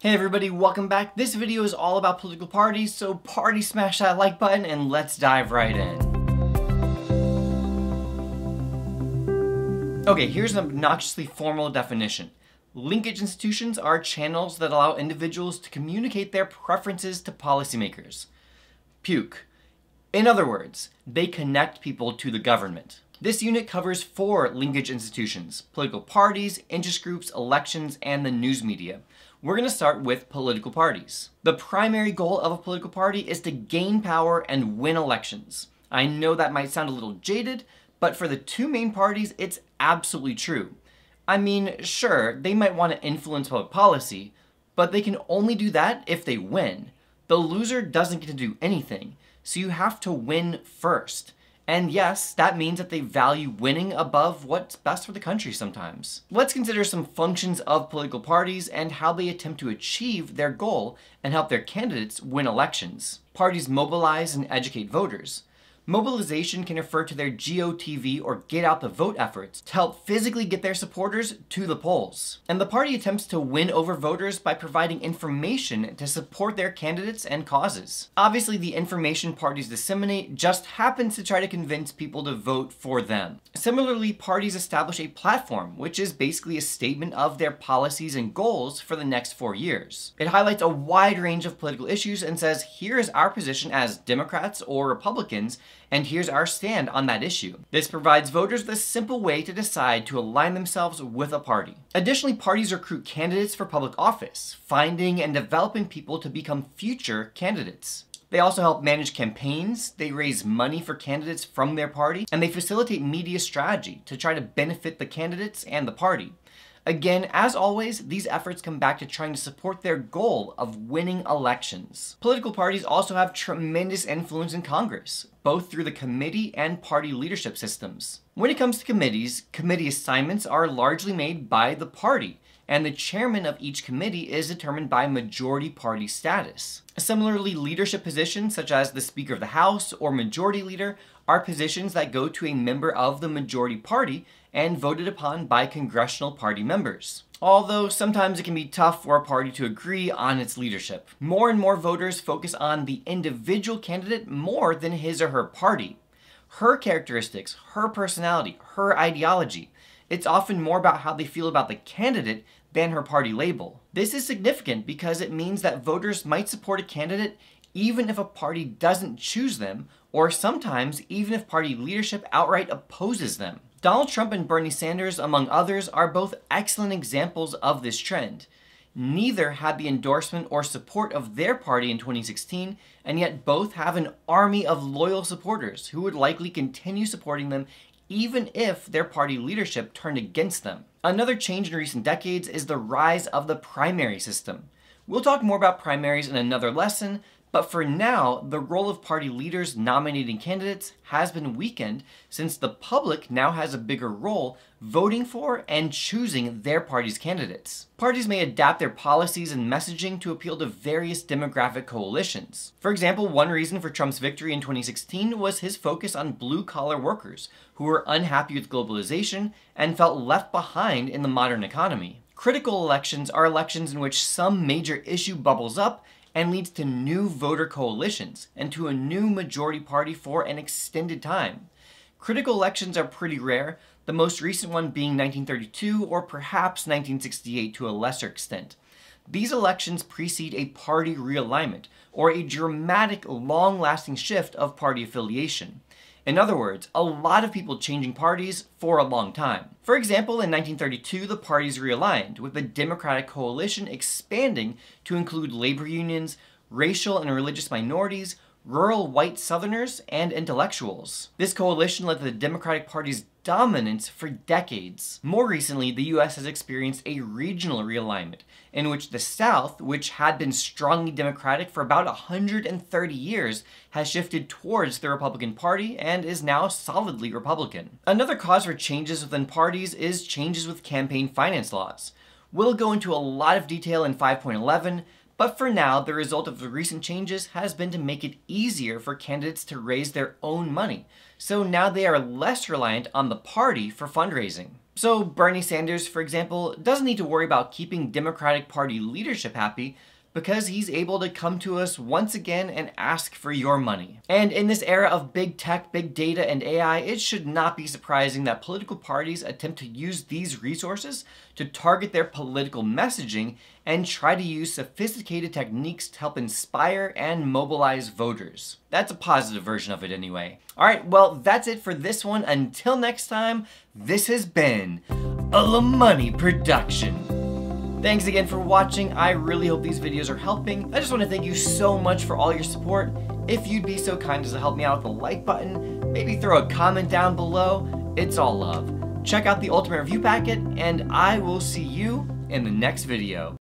Hey everybody, welcome back. This video is all about political parties, so party smash that like button and let's dive right in. Okay, here's an obnoxiously formal definition. Linkage institutions are channels that allow individuals to communicate their preferences to policymakers. Puke. In other words, they connect people to the government. This unit covers 4 linkage institutions: political parties, interest groups, elections, and the news media. We're going to start with political parties. The primary goal of a political party is to gain power and win elections. I know that might sound a little jaded, but for the 2 main parties, it's absolutely true. I mean, sure, they might want to influence public policy, but they can only do that if they win. The loser doesn't get to do anything, so you have to win first. And yes, that means that they value winning above what's best for the country sometimes. Let's consider some functions of political parties and how they attempt to achieve their goal and help their candidates win elections. Parties mobilize and educate voters. Mobilization can refer to their GOTV or get out the vote efforts to help physically get their supporters to the polls. And the party attempts to win over voters by providing information to support their candidates and causes. Obviously, the information parties disseminate just happens to try to convince people to vote for them. Similarly, parties establish a platform, which is basically a statement of their policies and goals for the next 4 years. It highlights a wide range of political issues and says, here is our position as Democrats or Republicans, and here's our stand on that issue. This provides voters with a simple way to decide to align themselves with a party. Additionally, parties recruit candidates for public office, finding and developing people to become future candidates. They also help manage campaigns, they raise money for candidates from their party, and they facilitate media strategy to try to benefit the candidates and the party. Again, as always, these efforts come back to trying to support their goal of winning elections. Political parties also have tremendous influence in Congress, both through the committee and party leadership systems. When it comes to committees, committee assignments are largely made by the party, and the chairman of each committee is determined by majority party status. Similarly, leadership positions such as the Speaker of the House or Majority Leader are positions that go to a member of the majority party and voted upon by congressional party members. Although sometimes it can be tough for a party to agree on its leadership. More and more voters focus on the individual candidate more than his or her party. Her characteristics, her personality, her ideology. It's often more about how they feel about the candidate than her party label. This is significant because it means that voters might support a candidate even if a party doesn't choose them, or sometimes even if party leadership outright opposes them. Donald Trump and Bernie Sanders, among others, are both excellent examples of this trend. Neither had the endorsement or support of their party in 2016, and yet both have an army of loyal supporters who would likely continue supporting them even if their party leadership turned against them. Another change in recent decades is the rise of the primary system. We'll talk more about primaries in another lesson, but for now, the role of party leaders nominating candidates has been weakened since the public now has a bigger role voting for and choosing their party's candidates. Parties may adapt their policies and messaging to appeal to various demographic coalitions. For example, one reason for Trump's victory in 2016 was his focus on blue-collar workers who were unhappy with globalization and felt left behind in the modern economy. Critical elections are elections in which some major issue bubbles up and leads to new voter coalitions and to a new majority party for an extended time. Critical elections are pretty rare, the most recent one being 1932 or perhaps 1968 to a lesser extent. These elections precede a party realignment or a dramatic, long-lasting shift of party affiliation. In other words, a lot of people changing parties for a long time. For example, in 1932, the parties realigned, with the Democratic coalition expanding to include labor unions, racial and religious minorities, rural white Southerners, and intellectuals. This coalition led to the Democratic Party's dominance for decades. More recently, the US has experienced a regional realignment, in which the South, which had been strongly Democratic for about 130 years, has shifted towards the Republican Party and is now solidly Republican. Another cause for changes within parties is changes with campaign finance laws. We'll go into a lot of detail in 5.11, but for now, the result of the recent changes has been to make it easier for candidates to raise their own money, so now they are less reliant on the party for fundraising. So Bernie Sanders, for example, doesn't need to worry about keeping Democratic Party leadership happy because he's able to come to us once again and ask for your money. And in this era of big tech, big data, and AI, it should not be surprising that political parties attempt to use these resources to target their political messaging and try to use sophisticated techniques to help inspire and mobilize voters. That's a positive version of it anyway. Alright, well that's it for this one. Until next time, this has been a LaMoney production. Thanks again for watching. I really hope these videos are helping. I just want to thank you so much for all your support. If you'd be so kind as to help me out with the like button, maybe throw a comment down below. It's all love. Check out the Ultimate Review Packet, and I will see you in the next video.